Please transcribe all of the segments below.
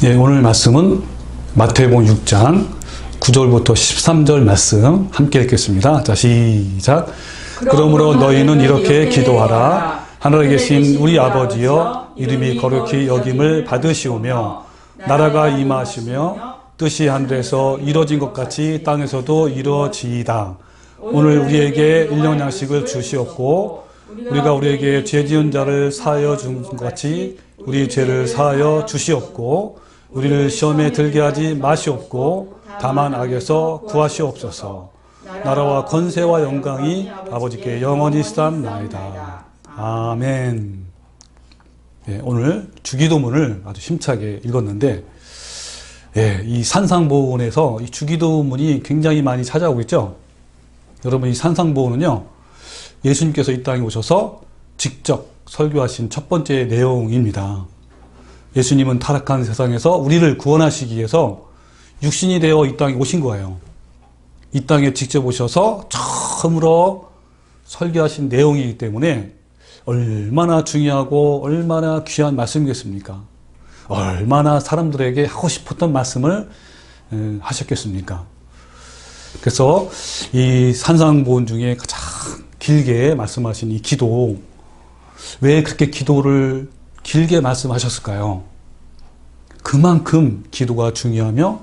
예, 오늘 말씀은 마태복음 6장 9절부터 13절 말씀 함께 읽겠습니다. 자, 시작. 그러므로 너희는 이렇게 기도하라. 하늘에 계신 우리 아버지여, 이름이 거룩히 여김을 받으시오며 나라가 임하시며 뜻이 하늘에서 이루어진 것 같이 땅에서도 이루어지이다. 오늘 우리에게 일용 양식을 주시옵고 우리가 우리에게 죄 지은 자를 사하여 준 것 같이 우리 죄를 사하여 주시옵고 우리를 시험에 들게 하지 마시옵고 다만 악에서 구하시옵소서. 나라와 권세와 영광이 아버지께 영원히 있사옵나이다. 아멘. 예, 오늘 주기도문을 아주 힘차게 읽었는데, 예, 이 산상보훈에서 이 주기도문이 굉장히 많이 찾아오고 있죠. 여러분, 이 산상보훈은요, 예수님께서 이 땅에 오셔서 직접 설교하신 첫 번째 내용입니다. 예수님은 타락한 세상에서 우리를 구원하시기 위해서 육신이 되어 이 땅에 오신 거예요. 이 땅에 직접 오셔서 처음으로 설교하신 내용이기 때문에 얼마나 중요하고 얼마나 귀한 말씀이겠습니까? 얼마나 사람들에게 하고 싶었던 말씀을 하셨겠습니까? 그래서 이 산상보훈 중에 가장 길게 말씀하신 이 기도, 왜 그렇게 기도를 길게 말씀하셨을까요? 그만큼 기도가 중요하며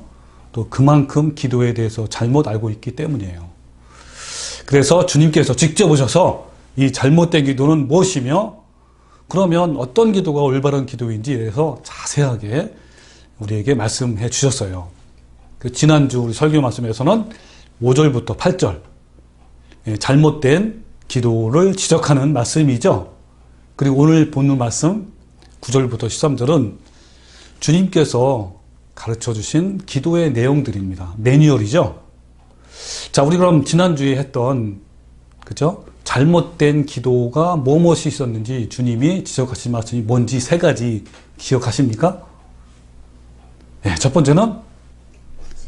또 그만큼 기도에 대해서 잘못 알고 있기 때문이에요. 그래서 주님께서 직접 오셔서 이 잘못된 기도는 무엇이며 그러면 어떤 기도가 올바른 기도인지에 대해서 자세하게 우리에게 말씀해 주셨어요. 그 지난주 우리 설교 말씀에서는 5절부터 8절 잘못된 기도를 지적하는 말씀이죠. 그리고 오늘 보는 말씀 9절부터 13절은 주님께서 가르쳐 주신 기도의 내용들입니다. 매뉴얼이죠. 자, 우리 그럼 지난주에 했던, 그죠? 잘못된 기도가 무엇이 있었는지 주님이 지적하신 말씀이 뭔지 세 가지 기억하십니까? 네, 첫 번째는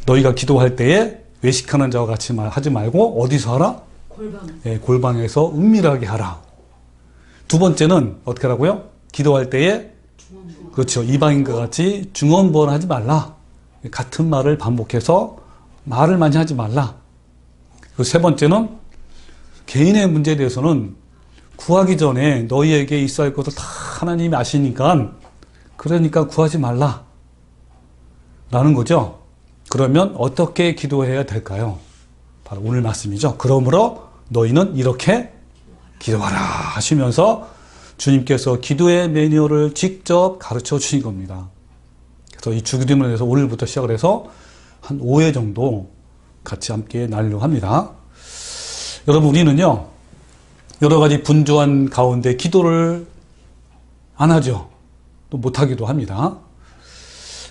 너희가 기도할 때에 외식하는 자와 같이 하지 말고 어디서 하라? 골방. 네, 골방에서 은밀하게 하라. 두 번째는 어떻게 하라고요? 기도할 때에 그렇죠. 이방인과 같이 중언부언하지 말라. 같은 말을 반복해서 말을 많이 하지 말라. 그리고 세 번째는 개인의 문제에 대해서는 구하기 전에 너희에게 있어야 할 것을 다 하나님이 아시니까 그러니까 구하지 말라. 라는 거죠. 그러면 어떻게 기도해야 될까요? 바로 오늘 말씀이죠. 그러므로 너희는 이렇게 기도하라 하시면서 주님께서 기도의 매뉴얼을 직접 가르쳐 주신 겁니다. 그래서 이 주기도문에 대해서 오늘부터 시작을 해서 한 5회 정도 같이 함께 나누려고 합니다. 여러분, 우리는요, 여러 가지 분주한 가운데 기도를 안 하죠. 또 못하기도 합니다.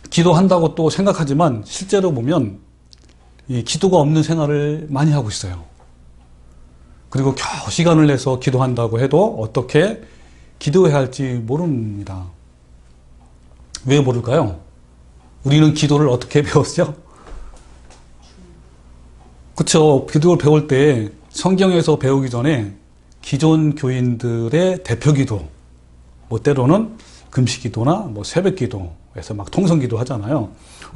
기도한다고 또 생각하지만 실제로 보면 이 기도가 없는 생활을 많이 하고 있어요. 그리고 겨우 시간을 내서 기도한다고 해도 어떻게 기도해야 할지 모릅니다. 왜 모를까요? 우리는 기도를 어떻게 배웠죠? 그렇죠. 기도를 배울 때 성경에서 배우기 전에 기존 교인들의 대표 기도, 뭐 때로는 금식 기도나 뭐 새벽 기도에서 막 통성 기도 하잖아요.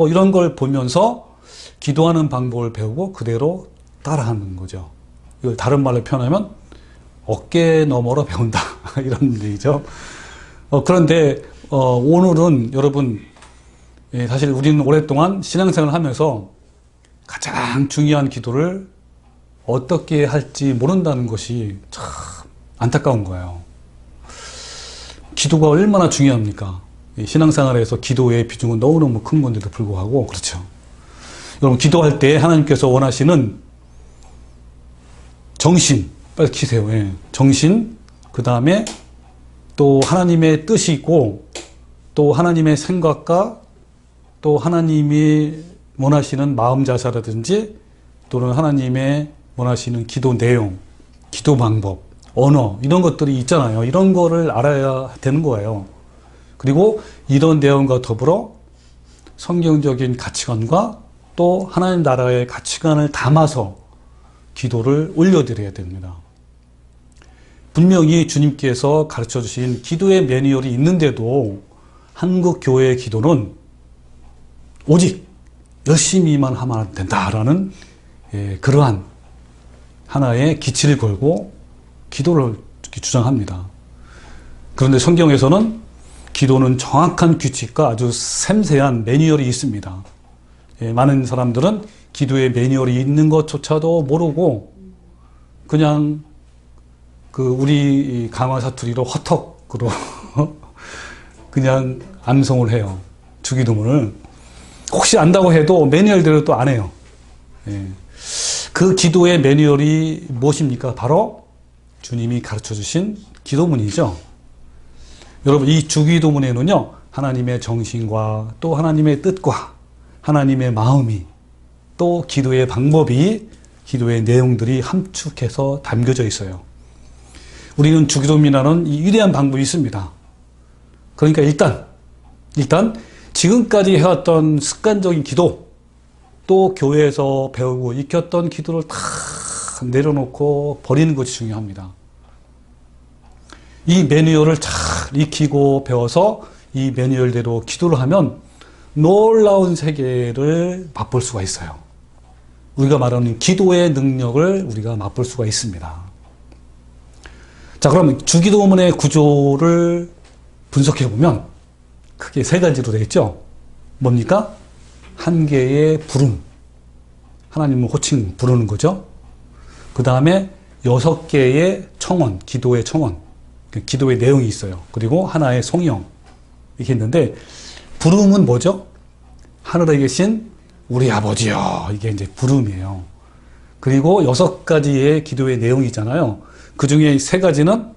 이런 걸 보면서 기도하는 방법을 배우고 그대로 따라하는 거죠. 이걸 다른 말로 표현하면 어깨 너머로 배운다. 이런 얘기죠. 그런데 오늘은 여러분, 사실 우리는 오랫동안 신앙생활을 하면서 가장 중요한 기도를 어떻게 할지 모른다는 것이 참 안타까운 거예요. 기도가 얼마나 중요합니까? 신앙생활에서 기도의 비중은 너무너무 큰 건데도 불구하고, 그렇죠. 여러분, 기도할 때 하나님께서 원하시는 정신, 빨리 키세요. 예. 정신, 그 다음에 또 하나님의 뜻이 있고, 또 하나님의 생각과 또 하나님이 원하시는 마음 자세라든지 또는 하나님의 원하시는 기도 내용, 기도 방법, 언어, 이런 것들이 있잖아요. 이런 거를 알아야 되는 거예요. 그리고 이런 내용과 더불어 성경적인 가치관과 또 하나님 나라의 가치관을 담아서 기도를 올려드려야 됩니다. 분명히 주님께서 가르쳐 주신 기도의 매뉴얼이 있는데도 한국 교회의 기도는 오직 열심히만 하면 된다라는 그러한 하나의 기치를 걸고 기도를 주장합니다. 그런데 성경에서는 기도는 정확한 규칙과 아주 섬세한 매뉴얼이 있습니다. 많은 사람들은 기도의 매뉴얼이 있는 것조차도 모르고 그냥 우리 강화 사투리로 허턱으로 그냥 암송을 해요. 주기도문을. 혹시 안다고 해도 매뉴얼대로 또 안 해요. 그 기도의 매뉴얼이 무엇입니까? 바로 주님이 가르쳐 주신 기도문이죠. 여러분, 이 주기도문에는요, 하나님의 정신과 또 하나님의 뜻과 하나님의 마음이 또 기도의 방법이, 기도의 내용들이 함축해서 담겨져 있어요. 우리는 주기도문이라는 이 위대한 방법이 있습니다. 그러니까 일단 지금까지 해왔던 습관적인 기도, 또 교회에서 배우고 익혔던 기도를 다 내려놓고 버리는 것이 중요합니다. 이 매뉴얼을 잘 익히고 배워서 이 매뉴얼대로 기도를 하면 놀라운 세계를 맛볼 수가 있어요. 우리가 말하는 기도의 능력을 우리가 맛볼 수가 있습니다. 자, 그럼 주기도문의 구조를 분석해 보면 크게 세 가지로 되어 있죠. 뭡니까? 한 개의 부름, 하나님을 호칭 부르는 거죠. 그 다음에 6개의 청원, 기도의 청원, 기도의 내용이 있어요. 그리고 하나의 성령, 이렇게 있는데, 부름은 뭐죠? 하늘에 계신 우리 아버지요, 이게 이제 부름이에요. 그리고 6가지의 기도의 내용이 있잖아요. 그 중에 3가지는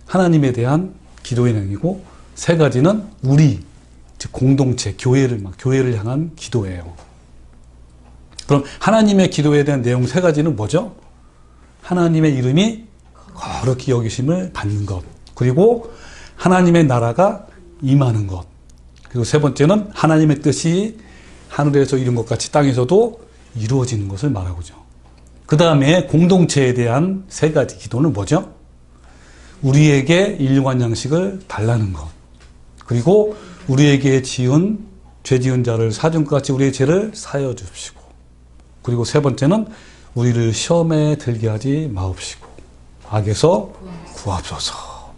하나님에 대한 기도의 내용이고, 3가지는 우리, 즉 공동체, 교회를 향한 기도예요. 그럼 하나님의 기도에 대한 내용 3가지는 뭐죠? 하나님의 이름이 거룩히 여기심을 받는 것, 그리고 하나님의 나라가 임하는 것, 그리고 3번째는 하나님의 뜻이 하늘에서 이룬 것 같이 땅에서도 이루어지는 것을 말하고죠. 그 다음에 공동체에 대한 3가지 기도는 뭐죠? 우리에게 일용할 양식을 달라는 것, 그리고 우리에게 죄 지은 자를 사준 것 같이 우리의 죄를 사여 주십시고, 그리고 3번째는 우리를 시험에 들게 하지 마옵시고 악에서 구하옵소서.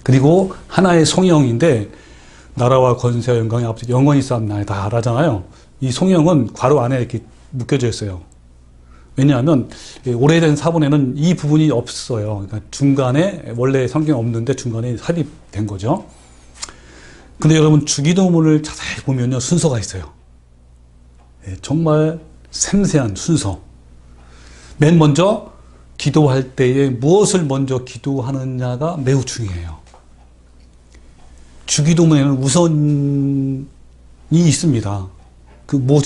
그리고 하나의 성령인데, 나라와 권세와 영광이 아버지 영원히 쌓옵나이다 라잖아요. 이 성령은 괄호 안에 이렇게 묶여져 있어요. 왜냐하면 오래된 사본에는 이 부분이 없어요. 그러니까 중간에, 원래 성경에 없는데 중간에 삽입된 거죠. 근데 여러분, 주기도문을 자세히 보면요, 순서가 있어요. 정말 섬세한 순서. 맨 먼저 기도할 때에 무엇을 먼저 기도하느냐가 매우 중요해요. 주기도문에는 우선이 있습니다.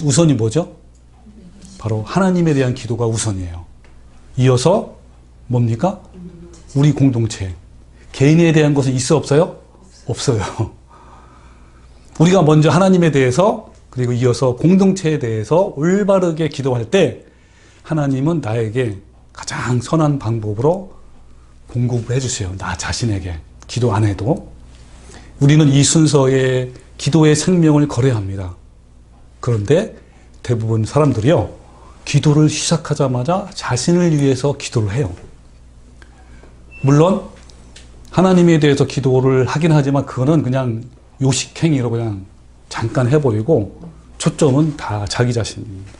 우선이 뭐죠? 바로 하나님에 대한 기도가 우선이에요. 이어서 뭡니까? 우리 공동체. 개인에 대한 것은 있어 없어요? 없어요. 우리가 먼저 하나님에 대해서, 그리고 이어서 공동체에 대해서 올바르게 기도할 때 하나님은 나에게 가장 선한 방법으로 공급을 해주세요. 나 자신에게. 기도 안 해도. 우리는 이 순서에 기도의 생명을 걸어야 합니다. 그런데 대부분 사람들이요, 기도를 시작하자마자 자신을 위해서 기도를 해요. 물론 하나님에 대해서 기도를 하긴 하지만 그거는 그냥 요식행위로 그냥 잠깐 해버리고 초점은 다 자기 자신입니다.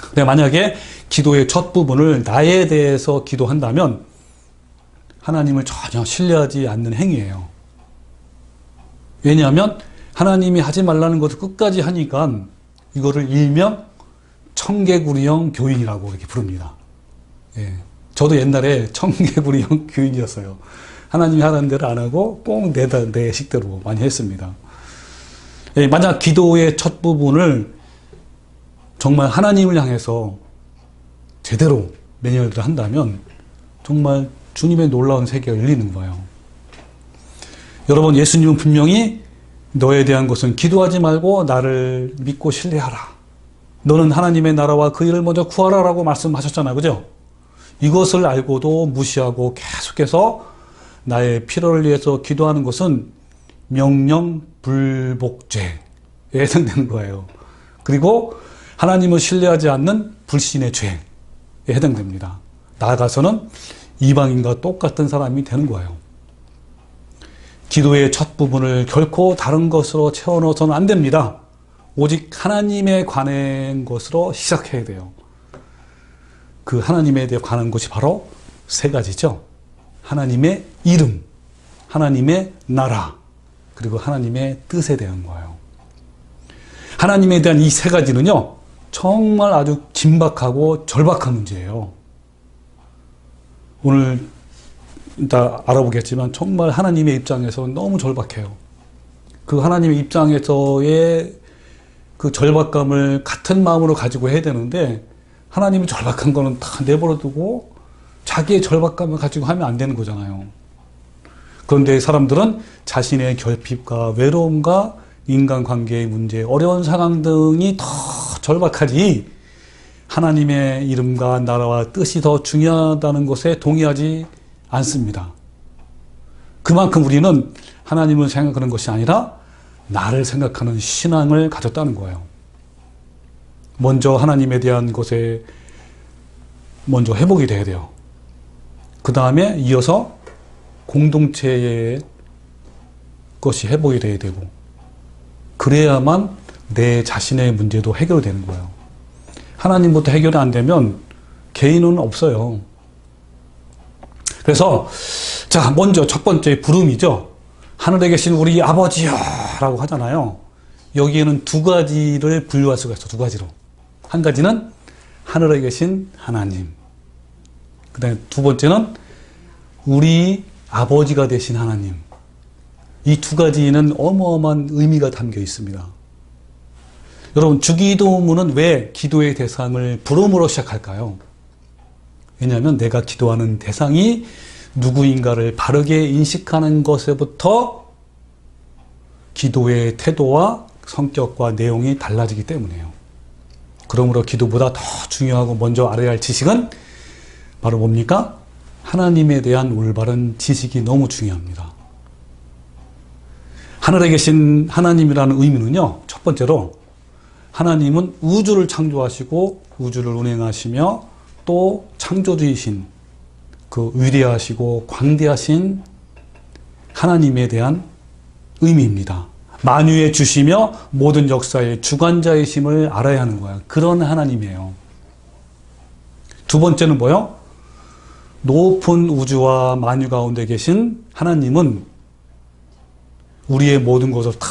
근데 만약에 기도의 첫 부분을 나에 대해서 기도한다면 하나님을 전혀 신뢰하지 않는 행위예요. 왜냐하면 하나님이 하지 말라는 것을 끝까지 하니까 이거를 일명 청개구리형 교인이라고 이렇게 부릅니다. 저도 옛날에 청개구리형 교인이었어요. 하나님이 하라는 대로 안 하고 꼭 내 식대로 많이 했습니다. 만약 기도의 첫 부분을 정말 하나님을 향해서 제대로 매뉴얼을 한다면 정말 주님의 놀라운 세계가 열리는 거예요. 여러분, 예수님은 분명히 너에 대한 것은 기도하지 말고 나를 믿고 신뢰하라. 너는 하나님의 나라와 그 일을 먼저 구하라라고 말씀하셨잖아요. 그죠? 이것을 알고도 무시하고 계속해서 나의 필요를 위해서 기도하는 것은 명령불복죄, 해당되는 거예요. 그리고 하나님을 신뢰하지 않는 불신의 죄에 해당됩니다. 나아가서는 이방인과 똑같은 사람이 되는 거예요. 기도의 첫 부분을 결코 다른 것으로 채워넣어서는 안 됩니다. 오직 하나님에 관한 것으로 시작해야 돼요. 그 하나님에 대해 관한 것이 바로 세 가지죠. 하나님의 이름, 하나님의 나라, 그리고 하나님의 뜻에 대한 거예요. 하나님에 대한 이 세 가지는요, 정말 아주 긴박하고 절박한 문제예요. 오늘 이따 알아보겠지만 정말 하나님의 입장에서 너무 절박해요. 그 하나님의 입장에서의 그 절박감을 같은 마음으로 가지고 해야 되는데 하나님이 절박한 거는 다 내버려두고 자기의 절박감을 가지고 하면 안 되는 거잖아요. 그런데 사람들은 자신의 결핍과 외로움과 인간관계의 문제, 어려운 상황 등이 더 절박하지 하나님의 이름과 나라와 뜻이 더 중요하다는 것에 동의하지 않습니다. 그만큼 우리는 하나님을 생각하는 것이 아니라 나를 생각하는 신앙을 가졌다는 거예요. 먼저 하나님에 대한 것에 먼저 회복이 돼야 돼요. 그 다음에 이어서 공동체의 것이 회복이 돼야 되고, 그래야만 내 자신의 문제도 해결되는 거예요. 하나님부터 해결이 안 되면 개인은 없어요. 그래서 자, 먼저 첫 번째 부름이죠. 하늘에 계신 우리 아버지여 라고 하잖아요. 여기에는 두 가지를 분류할 수가 있어. 두 가지로. 한 가지는 하늘에 계신 하나님, 그 다음에 두 번째는 우리 아버지가 되신 하나님. 이 두 가지는 어마어마한 의미가 담겨 있습니다. 여러분, 주기도문은 왜 기도의 대상을 부름으로 시작할까요? 왜냐하면 내가 기도하는 대상이 누구인가를 바르게 인식하는 것에부터 기도의 태도와 성격과 내용이 달라지기 때문이에요. 그러므로 기도보다 더 중요하고 먼저 알아야 할 지식은 바로 뭡니까? 하나님에 대한 올바른 지식이 너무 중요합니다. 하늘에 계신 하나님이라는 의미는요, 첫 번째로 하나님은 우주를 창조하시고 우주를 운행하시며 또 창조주이신 그 위대하시고 광대하신 하나님에 대한 의미입니다. 만유의 주시며 모든 역사의 주관자이심을 알아야 하는 거예요. 그런 하나님이에요. 두 번째는 뭐요? 높은 우주와 만유 가운데 계신 하나님은 우리의 모든 것을 다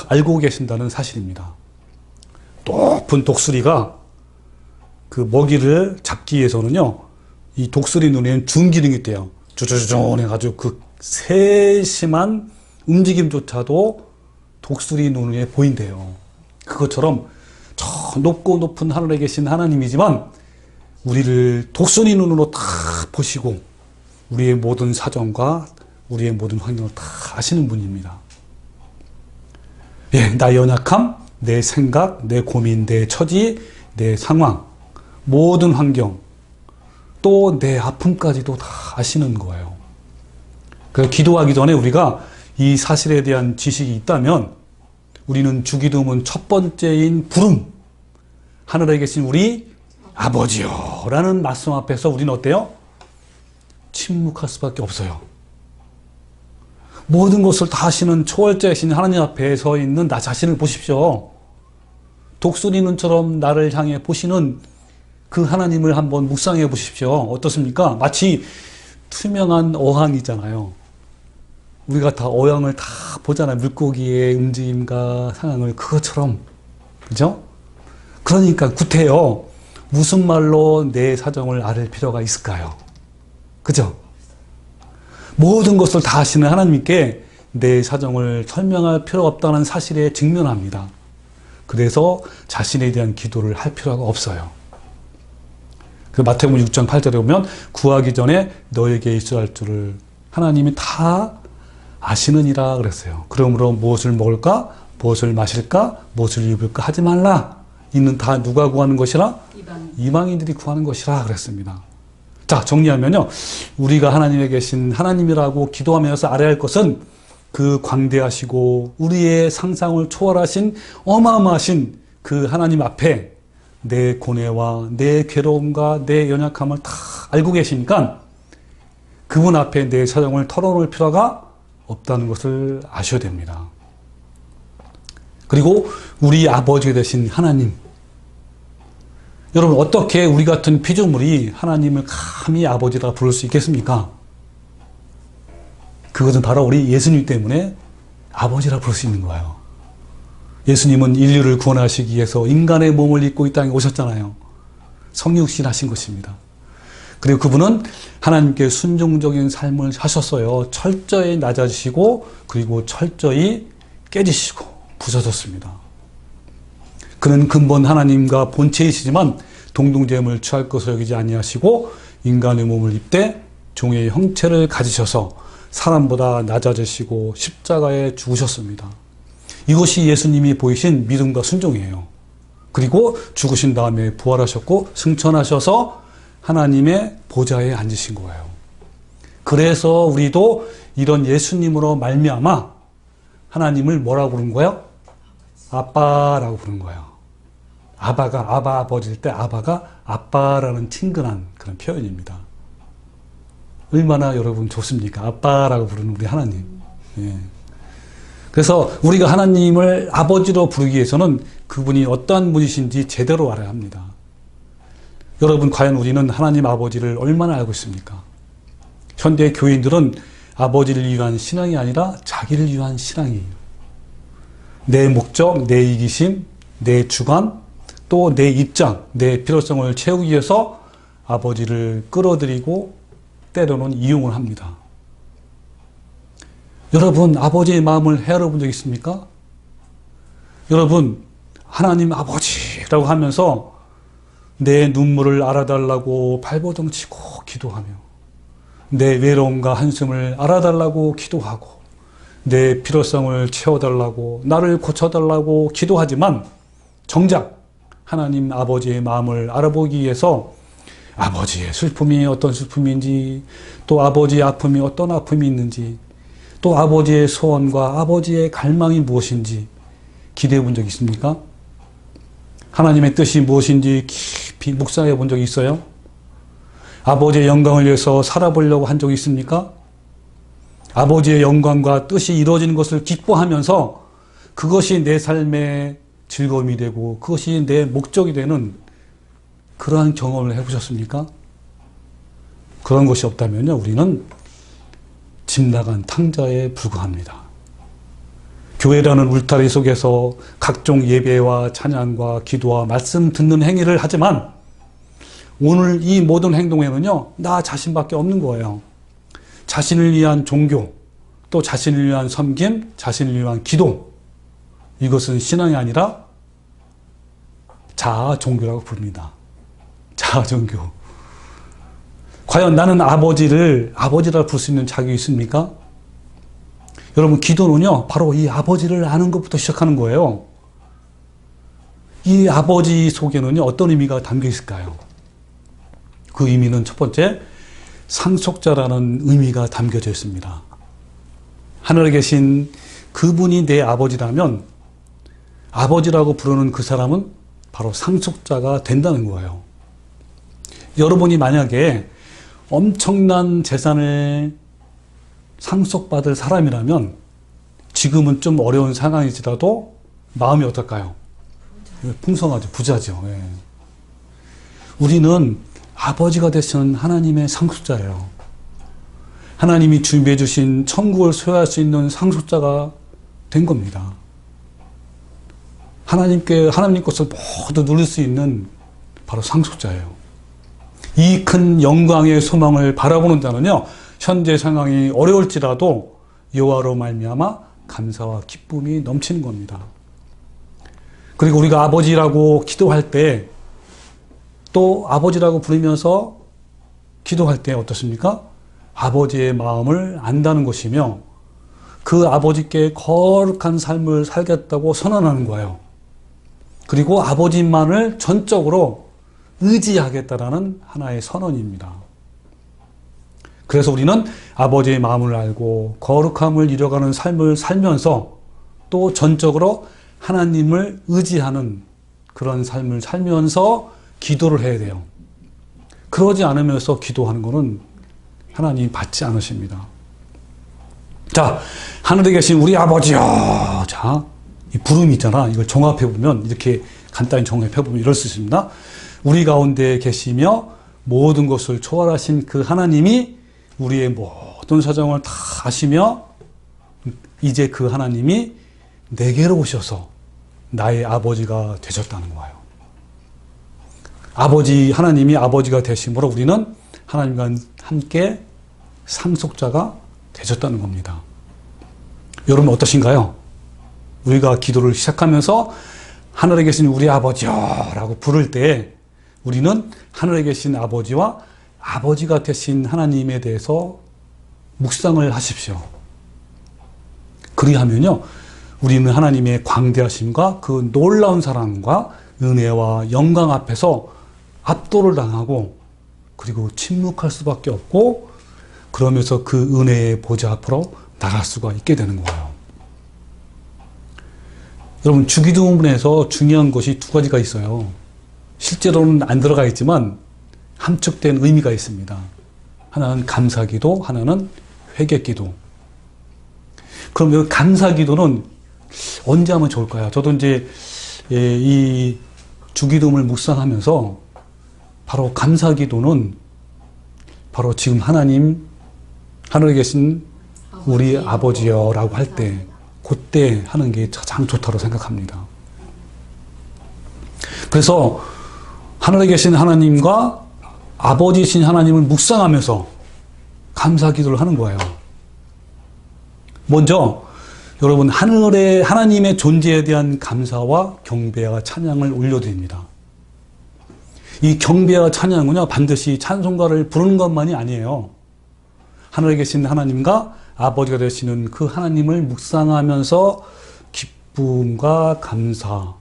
알고 계신다는 사실입니다. 높은 독수리가 그 먹이를 잡기 위해서는요, 이 독수리 눈에는 준기능이 있대요. 쭈쭈쭈쭈 해가지고 그 세심한 움직임조차도 독수리 눈에 보인대요. 그것처럼 저 높고 높은 하늘에 계신 하나님이지만 우리를 독수리 눈으로 다 보시고 우리의 모든 사정과 우리의 모든 환경을 다 아시는 분입니다. 예, 나의 연약함, 내 생각, 내 고민, 내 처지, 내 상황, 모든 환경, 또 내 아픔까지도 다 아시는 거예요. 그래서 기도하기 전에 우리가 이 사실에 대한 지식이 있다면 우리는 주기도문 첫 번째인 부름, 하늘에 계신 우리 아버지요 라는 말씀 앞에서 우리는 어때요? 침묵할 수밖에 없어요. 모든 것을 다 아시는 초월자이신 하나님 앞에 서 있는 나 자신을 보십시오. 독수리 눈처럼 나를 향해 보시는 그 하나님을 한번 묵상해 보십시오. 어떻습니까? 마치 투명한 어항이잖아요. 우리가 다 어항을 다 보잖아요. 물고기의 움직임과 상황을 그것처럼. 그죠? 그러니까 구태여 무슨 말로 내 사정을 알 필요가 있을까요? 그죠? 모든 것을 다 아시는 하나님께 내 사정을 설명할 필요가 없다는 사실에 직면합니다. 그래서 자신에 대한 기도를 할 필요가 없어요. 그 마태복음 6장 8절에 보면 구하기 전에 너에게 있어야 할 줄을 하나님이 다 아시느니라 그랬어요. 그러므로 무엇을 먹을까? 무엇을 마실까? 무엇을 입을까? 하지 말라. 이는 다 누가 구하는 것이라? 이방인들이 구하는 것이라 그랬습니다. 자, 정리하면요. 우리가 하나님에 계신 하나님이라고 기도하면서 알아야 할 것은 그 광대하시고 우리의 상상을 초월하신 어마어마하신 그 하나님 앞에 내 고뇌와 내 괴로움과 내 연약함을 다 알고 계시니까 그분 앞에 내 사정을 털어놓을 필요가 없다는 것을 아셔야 됩니다. 그리고 우리 아버지가 되신 하나님, 여러분 어떻게 우리 같은 피조물이 하나님을 감히 아버지라 부를 수 있겠습니까? 그것은 바로 우리 예수님 때문에 아버지라 부를 수 있는 거예요. 예수님은 인류를 구원하시기 위해서 인간의 몸을 입고 이 땅에 오셨잖아요. 성육신 하신 것입니다. 그리고 그분은 하나님께 순종적인 삶을 하셨어요. 철저히 낮아지시고 그리고 철저히 깨지시고 부서졌습니다. 그는 근본 하나님과 본체이시지만 동등됨을 취할 것을 여기지 아니하시고 인간의 몸을 입되 종의 형체를 가지셔서 사람보다 낮아지시고 십자가에 죽으셨습니다. 이것이 예수님이 보이신 믿음과 순종이에요. 그리고 죽으신 다음에 부활하셨고 승천하셔서 하나님의 보좌에 앉으신 거예요. 그래서 우리도 이런 예수님으로 말미암아 하나님을 뭐라고 부르는 거예요? 아빠라고 부르는 거예요. 아바가 아바 아버지일 때 아바가 아빠라는 친근한 그런 표현입니다. 얼마나 여러분 좋습니까? 아빠라고 부르는 우리 하나님. 예. 그래서 우리가 하나님을 아버지로 부르기 위해서는 그분이 어떠한 분이신지 제대로 알아야 합니다. 여러분 과연 우리는 하나님 아버지를 얼마나 알고 있습니까? 현대 교인들은 아버지를 위한 신앙이 아니라 자기를 위한 신앙이에요. 내 목적, 내 이기심, 내 주관, 또 내 입장, 내 필요성을 채우기 위해서 아버지를 끌어들이고 때로는 이용을 합니다. 여러분 아버지의 마음을 헤아려 본 적 있습니까? 여러분 하나님 아버지라고 하면서 내 눈물을 알아달라고 발버둥 치고 기도하며 내 외로움과 한숨을 알아달라고 기도하고 내 필요성을 채워달라고 나를 고쳐달라고 기도하지만 정작 하나님 아버지의 마음을 알아보기 위해서 아버지의 슬픔이 어떤 슬픔인지 또 아버지의 아픔이 어떤 아픔이 있는지 또 아버지의 소원과 아버지의 갈망이 무엇인지 기대해 본 적 있습니까? 하나님의 뜻이 무엇인지 깊이 묵상해 본 적이 있어요? 아버지의 영광을 위해서 살아보려고 한 적이 있습니까? 아버지의 영광과 뜻이 이루어지는 것을 기뻐하면서 그것이 내 삶의 즐거움이 되고 그것이 내 목적이 되는 그러한 경험을 해보셨습니까? 그런 것이 없다면요, 우리는 집 나간 탕자에 불과합니다. 교회라는 울타리 속에서 각종 예배와 찬양과 기도와 말씀 듣는 행위를 하지만 오늘 이 모든 행동에는요, 나 자신밖에 없는 거예요. 자신을 위한 종교, 또 자신을 위한 섬김, 자신을 위한 기도, 이것은 신앙이 아니라 자아 종교라고 부릅니다. 자아 종교. 과연 나는 아버지를 아버지라 부를 수 있는 자격이 있습니까? 여러분 기도는요 바로 이 아버지를 아는 것부터 시작하는 거예요. 이 아버지 속에는요 어떤 의미가 담겨 있을까요? 그 의미는 첫 번째 상속자라는 의미가 담겨져 있습니다. 하늘에 계신 그분이 내 아버지라면 아버지라고 부르는 그 사람은 바로 상속자가 된다는 거예요. 여러분이 만약에 엄청난 재산을 상속받을 사람이라면 지금은 좀 어려운 상황이지라도 마음이 어떨까요? 풍성하죠. 부자죠. 예. 우리는 아버지가 되시는 하나님의 상속자예요. 하나님이 준비해 주신 천국을 소유할 수 있는 상속자가 된 겁니다. 하나님 것을 모두 누릴 수 있는 바로 상속자예요. 이 큰 영광의 소망을 바라보는 자는요, 현재 상황이 어려울지라도 여호와로 말미암아 감사와 기쁨이 넘치는 겁니다. 그리고 우리가 아버지라고 기도할 때 또 아버지라고 부르면서 기도할 때 어떻습니까? 아버지의 마음을 안다는 것이며 그 아버지께 거룩한 삶을 살겠다고 선언하는 거예요. 그리고 아버지만을 전적으로 의지하겠다라는 하나의 선언입니다. 그래서 우리는 아버지의 마음을 알고 거룩함을 이뤄가는 삶을 살면서 또 전적으로 하나님을 의지하는 그런 삶을 살면서 기도를 해야 돼요. 그러지 않으면서 기도하는 것은 하나님 받지 않으십니다. 자, 하늘에 계신 우리 아버지여. 자, 이 부름이 있잖아. 이걸 종합해보면, 이렇게 간단히 종합해보면 이럴 수 있습니다. 우리 가운데 계시며 모든 것을 초월하신 그 하나님이 우리의 모든 사정을 다 아시며 이제 그 하나님이 내게로 오셔서 나의 아버지가 되셨다는 거예요. 하나님이 아버지가 되심으로 우리는 하나님과 함께 상속자가 되셨다는 겁니다. 여러분 어떠신가요? 우리가 기도를 시작하면서 하늘에 계신 우리 아버지여 라고 부를 때 우리는 하늘에 계신 아버지와 아버지가 되신 하나님에 대해서 묵상을 하십시오. 그리하면요, 우리는 하나님의 광대하심과 그 놀라운 사랑과 은혜와 영광 앞에서 압도를 당하고 그리고 침묵할 수밖에 없고 그러면서 그 은혜의 보좌 앞으로 나갈 수가 있게 되는 거예요. 여러분, 주기도문에서 중요한 것이 두 가지가 있어요. 실제로는 안 들어가 있지만 함축된 의미가 있습니다. 하나는 감사기도, 하나는 회개기도. 그럼 이 감사기도는 언제 하면 좋을까요? 저도 이제 이 주기도문을 묵상하면서 바로 감사기도는 바로 지금 하늘에 계신 우리 아버지여라고 할 때 그때 하는 게 가장 좋다고 생각합니다. 그래서 하늘에 계신 하나님과 아버지이신 하나님을 묵상하면서 감사기도를 하는 거예요. 먼저 여러분, 하늘에 하나님의 존재에 대한 감사와 경배와 찬양을 올려드립니다. 이 경배와 찬양은요, 반드시 찬송가를 부르는 것만이 아니에요. 하늘에 계신 하나님과 아버지가 되시는 그 하나님을 묵상하면서 기쁨과 감사,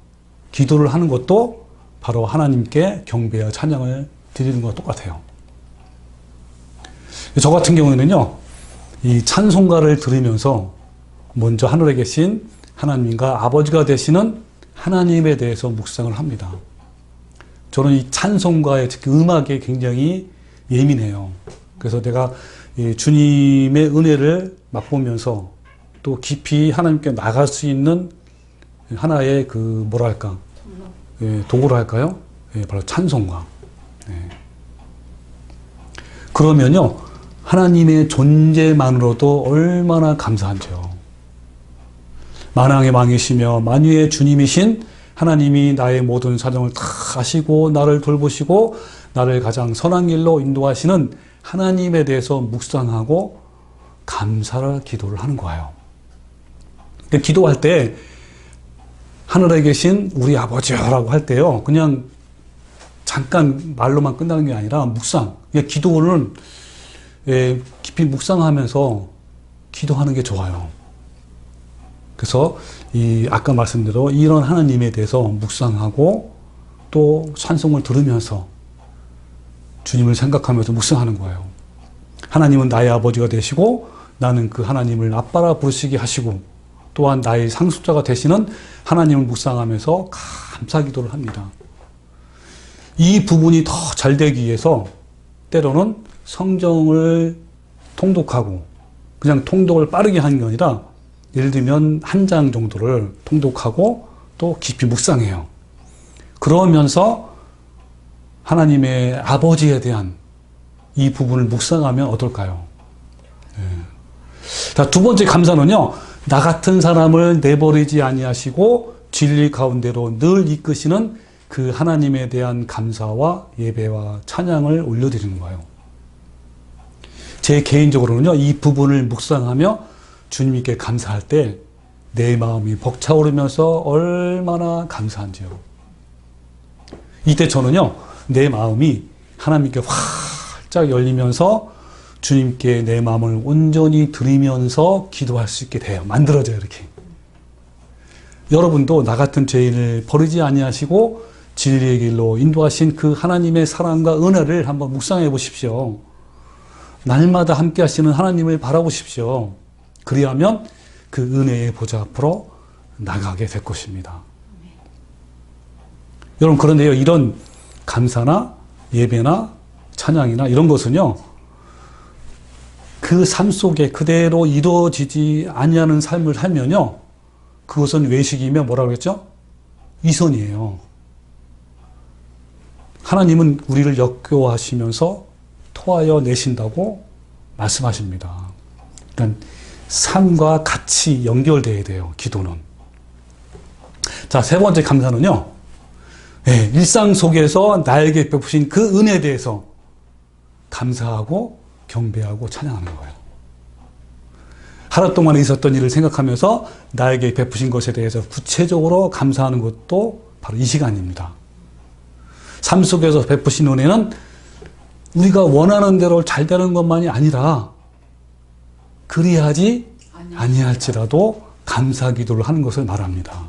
기도를 하는 것도 바로 하나님께 경배와 찬양을 드리는 것과 똑같아요. 저 같은 경우에는요, 이 찬송가를 들으면서 먼저 하늘에 계신 하나님과 아버지가 되시는 하나님에 대해서 묵상을 합니다. 저는 이 찬송가의 특히 음악에 굉장히 예민해요. 그래서 내가 주님의 은혜를 맛보면서 또 깊이 하나님께 나갈 수 있는 하나의 도구로 할까요? 바로 찬송가. 그러면요, 하나님의 존재만으로도 얼마나 감사한지요. 만왕의 왕이시며 만유의 주님이신 하나님이 나의 모든 사정을 다 아시고 나를 돌보시고 나를 가장 선한 길로 인도하시는 하나님에 대해서 묵상하고 감사를 기도를 하는 거예요. 기도할 때 하늘에 계신 우리 아버지라고 할 때요, 그냥 잠깐 말로만 끝나는 게 아니라 묵상, 기도는 깊이 묵상하면서 기도하는 게 좋아요. 그래서 아까 말씀대로 이런 하나님에 대해서 묵상하고 또 찬송을 들으면서 주님을 생각하면서 묵상하는 거예요. 하나님은 나의 아버지가 되시고 나는 그 하나님을 아빠라 부르시게 하시고 또한 나의 상속자가 되시는 하나님을 묵상하면서 감사기도를 합니다. 이 부분이 더 잘 되기 위해서 때로는 성경을 통독하고 그냥 통독을 빠르게 하는 게 아니라 예를 들면 한 장 정도를 통독하고 또 깊이 묵상해요. 그러면서 하나님의 아버지에 대한 이 부분을 묵상하면 어떨까요? 자, 두 번째 감사는요, 나 같은 사람을 내버리지 아니하시고 진리 가운데로 늘 이끄시는 그 하나님에 대한 감사와 예배와 찬양을 올려드리는 거예요. 제 개인적으로는요, 이 부분을 묵상하며 주님께 감사할 때 내 마음이 벅차오르면서 얼마나 감사한지요. 이때 저는요, 내 마음이 하나님께 활짝 열리면서 주님께 내 마음을 온전히 드리면서 기도할 수 있게 돼요. 만들어져요, 이렇게. 여러분도 나 같은 죄인을 버리지 아니하시고 진리의 길로 인도하신 그 하나님의 사랑과 은혜를 한번 묵상해 보십시오. 날마다 함께 하시는 하나님을 바라보십시오. 그리하면 그 은혜의 보좌 앞으로 나가게 될 것입니다. 여러분, 그런데요, 이런 감사나 예배나 찬양이나 이런 것은요, 그 삶 속에 그대로 이루어지지 아니하는 삶을 살면요, 그것은 외식이며 뭐라고 했죠? 위선이에요. 하나님은 우리를 역교하시면서 토하여 내신다고 말씀하십니다. 그러니까 삶과 같이 연결되어야 돼요, 기도는. 자, 세 번째 감사는요, 네, 일상 속에서 나에게 베푸신 그 은혜에 대해서 감사하고 경배하고 찬양하는 거예요. 하루 동안 있었던 일을 생각하면서 나에게 베푸신 것에 대해서 구체적으로 감사하는 것도 바로 이 시간입니다. 삶 속에서 베푸신 은혜는 우리가 원하는 대로 잘 되는 것만이 아니라 그리하지 아니할지라도 감사 기도를 하는 것을 말합니다.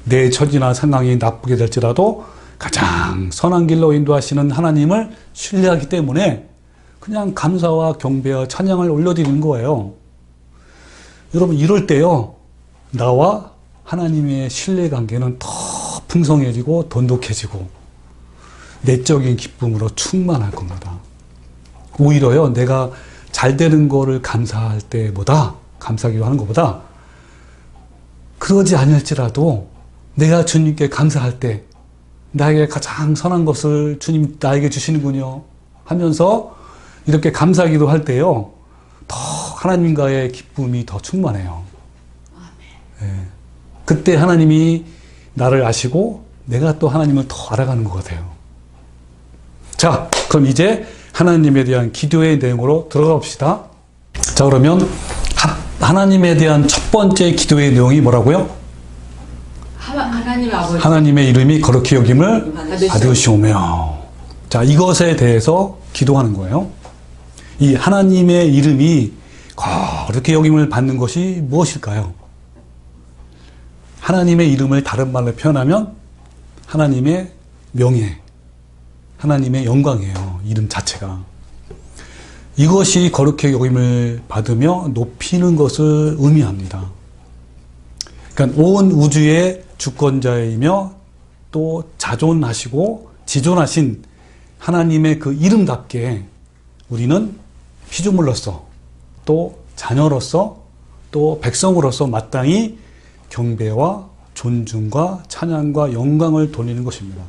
내 처지나 상황이 나쁘게 될지라도 가장 선한 길로 인도하시는 하나님을 신뢰하기 때문에 그냥 감사와 경배와 찬양을 올려드리는 거예요. 여러분, 이럴 때요, 나와 하나님의 신뢰관계는 더 풍성해지고 돈독해지고 내적인 기쁨으로 충만할 겁니다. 오히려요, 내가 잘 되는 거를 감사할 때보다, 감사하기도 하는 것보다, 그러지 않을지라도 내가 주님께 감사할 때 나에게 가장 선한 것을 주님 나에게 주시는군요 하면서 이렇게 감사하기도 할 때요, 더 하나님과의 기쁨이 더 충만해요. 네. 그때 하나님이 나를 아시고 내가 또 하나님을 더 알아가는 것 같아요. 자, 그럼 이제 하나님에 대한 기도의 내용으로 들어가 봅시다. 자, 그러면 하나님에 대한 첫 번째 기도의 내용이 뭐라고요? 하나님 아버지, 하나님의 이름이 거룩히 여김을 받으시오며. 자, 이것에 대해서 기도하는 거예요. 이 하나님의 이름이 거룩히 여김을 받는 것이 무엇일까요? 하나님의 이름을 다른 말로 표현하면 하나님의 명예, 하나님의 영광이에요. 이름 자체가. 이것이 거룩히 여김을 받으며 높이는 것을 의미합니다. 그러니까 온 우주의 주권자이며 또 자존하시고 지존하신 하나님의 그 이름답게 우리는 피조물로서 또 자녀로서 또 백성으로서 마땅히 경배와 존중과 찬양과 영광을 돌리는 것입니다.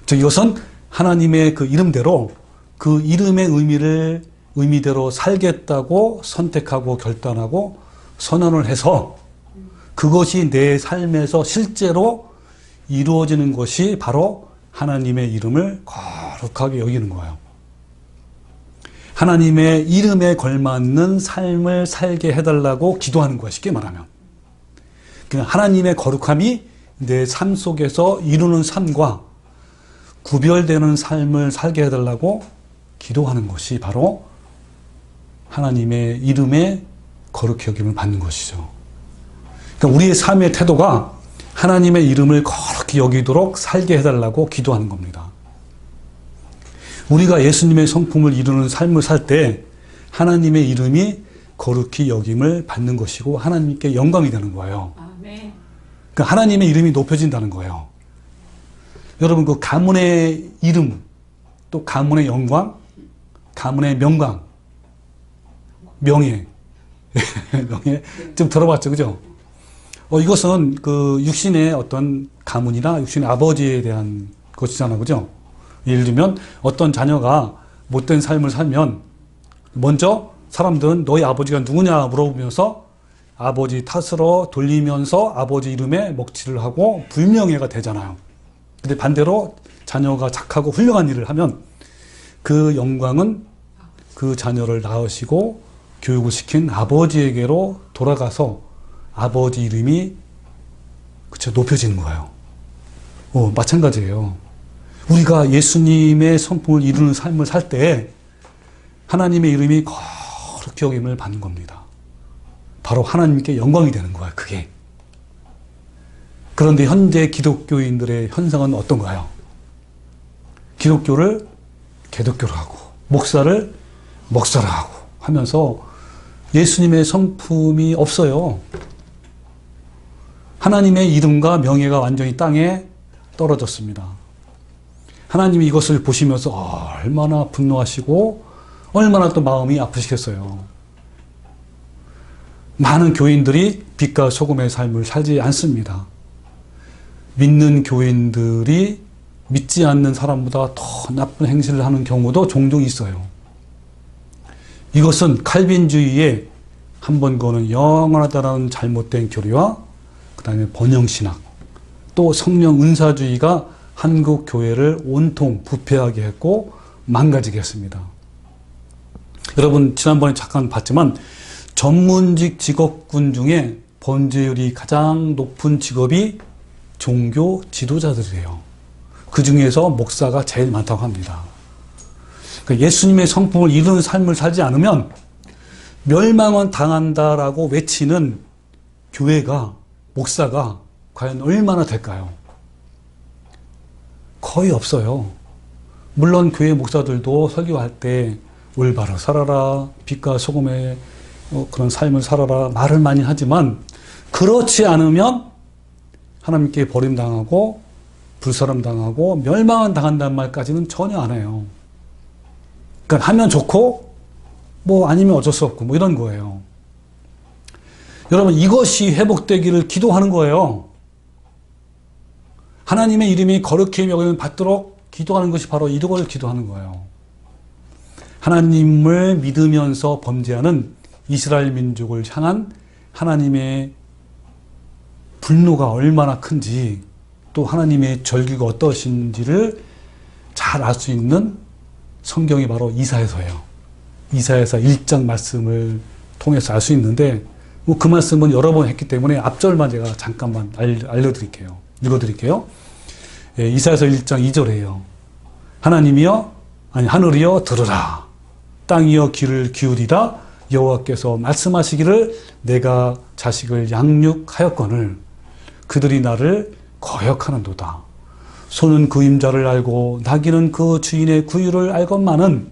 즉 이것은 하나님의 그 이름대로 그 이름의 의미대로 살겠다고 선택하고 결단하고 선언을 해서 그것이 내 삶에서 실제로 이루어지는 것이 바로 하나님의 이름을 거룩하게 여기는 거예요. 하나님의 이름에 걸맞는 삶을 살게 해달라고 기도하는 거야, 쉽게 말하면. 하나님의 거룩함이 내 삶 속에서 이루는 삶과 구별되는 삶을 살게 해달라고 기도하는 것이 바로 하나님의 이름에 거룩히 여김을 받는 것이죠. 그러니까 우리의 삶의 태도가 하나님의 이름을 거룩히 여기도록 살게 해달라고 기도하는 겁니다. 우리가 예수님의 성품을 이루는 삶을 살 때 하나님의 이름이 거룩히 여김을 받는 것이고 하나님께 영광이 되는 거예요. 아멘. 그러니까 하나님의 이름이 높여진다는 거예요. 여러분, 그 가문의 이름, 또 가문의 영광, 가문의 명광, 명예, 명예 좀 들어봤죠, 그죠? 이것은 그 육신의 어떤 가문이나 육신의 아버지에 대한 것이잖아, 그죠? 예를 들면 어떤 자녀가 못된 삶을 살면 먼저 사람들은 너희 아버지가 누구냐 물어보면서 아버지 탓으로 돌리면서 아버지 이름에 먹칠을 하고 불명예가 되잖아요. 근데 반대로 자녀가 착하고 훌륭한 일을 하면 그 영광은 그 자녀를 낳으시고 교육을 시킨 아버지에게로 돌아가서 아버지 이름이 그쵸 높여지는 거예요. 마찬가지예요. 우리가 예수님의 성품을 이루는 삶을 살 때 하나님의 이름이 거룩히 여김을 받는 겁니다. 바로 하나님께 영광이 되는 거예요, 그게. 그런데 현재 기독교인들의 현상은 어떤가요? 기독교를 개독교로 하고 목사를 목사라 하고 하면서 예수님의 성품이 없어요. 하나님의 이름과 명예가 완전히 땅에 떨어졌습니다. 하나님이 이것을 보시면서 얼마나 분노하시고 얼마나 또 마음이 아프시겠어요. 많은 교인들이 빛과 소금의 삶을 살지 않습니다. 믿는 교인들이 믿지 않는 사람보다 더 나쁜 행실을 하는 경우도 종종 있어요. 이것은 칼빈주의의 한 번 거는 영원하다라는 잘못된 교리와 그 다음에 번영신학, 또 성령 은사주의가 한국 교회를 온통 부패하게 했고 망가지게 했습니다. 여러분 지난번에 잠깐 봤지만 전문직 직업군 중에 범죄율이 가장 높은 직업이 종교 지도자들이에요. 그 중에서 목사가 제일 많다고 합니다. 그러니까 예수님의 성품을 이루는 삶을 살지 않으면 멸망은 당한다라고 외치는 교회가, 목사가 과연 얼마나 될까요? 거의 없어요. 물론 교회 목사들도 설교할 때 올바로 살아라, 빛과 소금의 그런 삶을 살아라 말을 많이 하지만 그렇지 않으면 하나님께 버림당하고 불사름당하고 멸망은 당한다는 말까지는 전혀 안 해요. 그러니까 하면 좋고 뭐 아니면 어쩔 수 없고 뭐 이런 거예요. 여러분 이것이 회복되기를 기도하는 거예요. 하나님의 이름이 거룩히 여김을 받도록 기도하는 것이 바로 이걸 기도하는 거예요. 하나님을 믿으면서 범죄하는 이스라엘 민족을 향한 하나님의 분노가 얼마나 큰지 또 하나님의 절규가 어떠신지를 잘 알 수 있는 성경이 바로 이사야서예요. 이사야서 1장 말씀을 통해서 알 수 있는데 그 말씀은 여러 번 했기 때문에 앞절만 제가 잠깐만 알려드릴게요. 읽어드릴게요. 예, 이사야서 1장 2절이에요. 하늘이여 들으라. 땅이여 귀를 기울이라. 여호와께서 말씀하시기를 내가 자식을 양육하였거늘 그들이 나를 거역하는도다. 소는 그 임자를 알고 나귀는 그 주인의 구유를 알건만은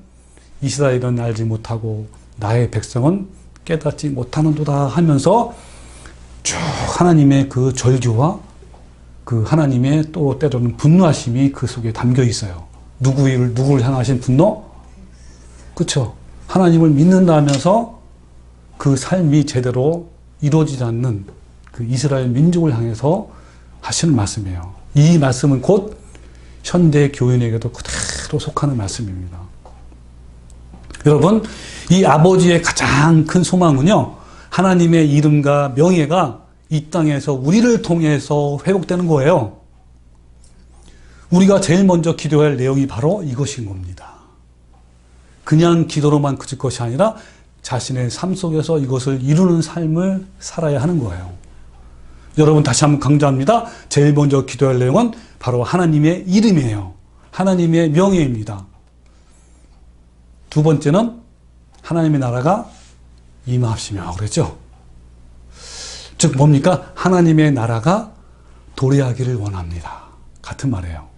이스라엘은 알지 못하고 나의 백성은 깨닫지 못하는도다 하면서 쭉 하나님의 그 절규와 그 하나님의 또 때로는 분노하심이 그 속에 담겨 있어요. 누구를 향하신 분노? 그렇죠. 하나님을 믿는다 하면서 그 삶이 제대로 이루어지지 않는 그 이스라엘 민족을 향해서 하시는 말씀이에요. 이 말씀은 곧 현대 교인에게도 그대로 속하는 말씀입니다. 여러분, 이 아버지의 가장 큰 소망은요, 하나님의 이름과 명예가 이 땅에서 우리를 통해서 회복되는 거예요. 우리가 제일 먼저 기도할 내용이 바로 이것인 겁니다. 그냥 기도로만 그칠 것이 아니라 자신의 삶 속에서 이것을 이루는 삶을 살아야 하는 거예요. 여러분 다시 한번 강조합니다. 제일 먼저 기도할 내용은 바로 하나님의 이름이에요. 하나님의 명예입니다. 두 번째는 하나님의 나라가 임하시며 그랬죠. 즉 뭡니까? 하나님의 나라가 도래하기를 원합니다. 같은 말이에요.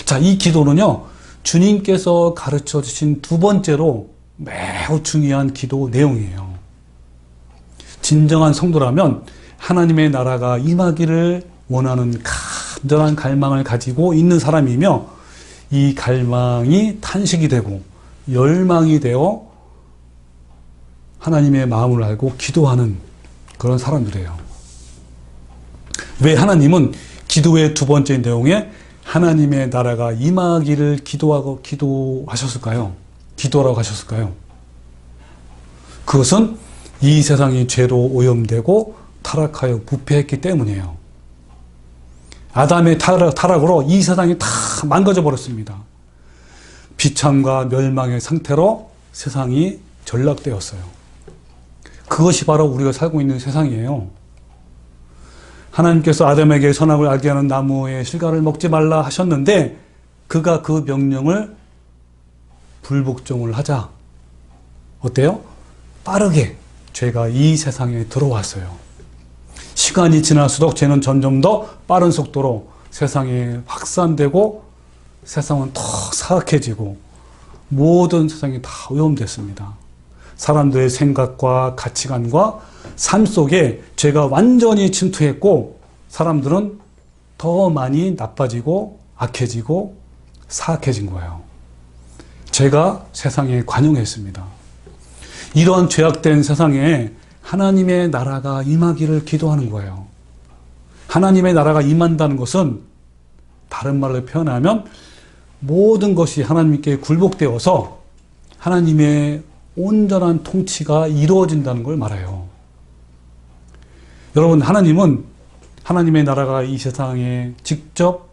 자, 이 기도는요, 주님께서 가르쳐 주신 두 번째로 매우 중요한 기도 내용이에요. 진정한 성도라면 하나님의 나라가 임하기를 원하는 간절한 갈망을 가지고 있는 사람이며 이 갈망이 탄식이 되고 열망이 되어 하나님의 마음을 알고 기도하는 그런 사람들이에요. 왜 하나님은 기도의 두 번째 내용에 하나님의 나라가 임하기를 기도하셨을까요? 기도하라고 하셨을까요? 그것은 이 세상이 죄로 오염되고 타락하여 부패했기 때문이에요. 아담의 타락으로 이 세상이 다 망가져 버렸습니다. 비참과 멸망의 상태로 세상이 전락되었어요. 그것이 바로 우리가 살고 있는 세상이에요. 하나님께서 아담에게 선악을 알게 하는 나무의 실과를 먹지 말라 하셨는데 그가 그 명령을 불복종을 하자 어때요? 빠르게 죄가 이 세상에 들어왔어요. 시간이 지날수록 죄는 점점 더 빠른 속도로 세상에 확산되고 세상은 더 사악해지고 모든 세상이 다 오염됐습니다. 사람들의 생각과 가치관과 삶 속에 죄가 완전히 침투했고 사람들은 더 많이 나빠지고 악해지고 사악해진 거예요. 죄가 세상에 관용했습니다. 이러한 죄악된 세상에 하나님의 나라가 임하기를 기도하는 거예요. 하나님의 나라가 임한다는 것은 다른 말로 표현하면 모든 것이 하나님께 굴복되어서 하나님의 온전한 통치가 이루어진다는 걸 말해요. 여러분, 하나님은 하나님의 나라가 이 세상에 직접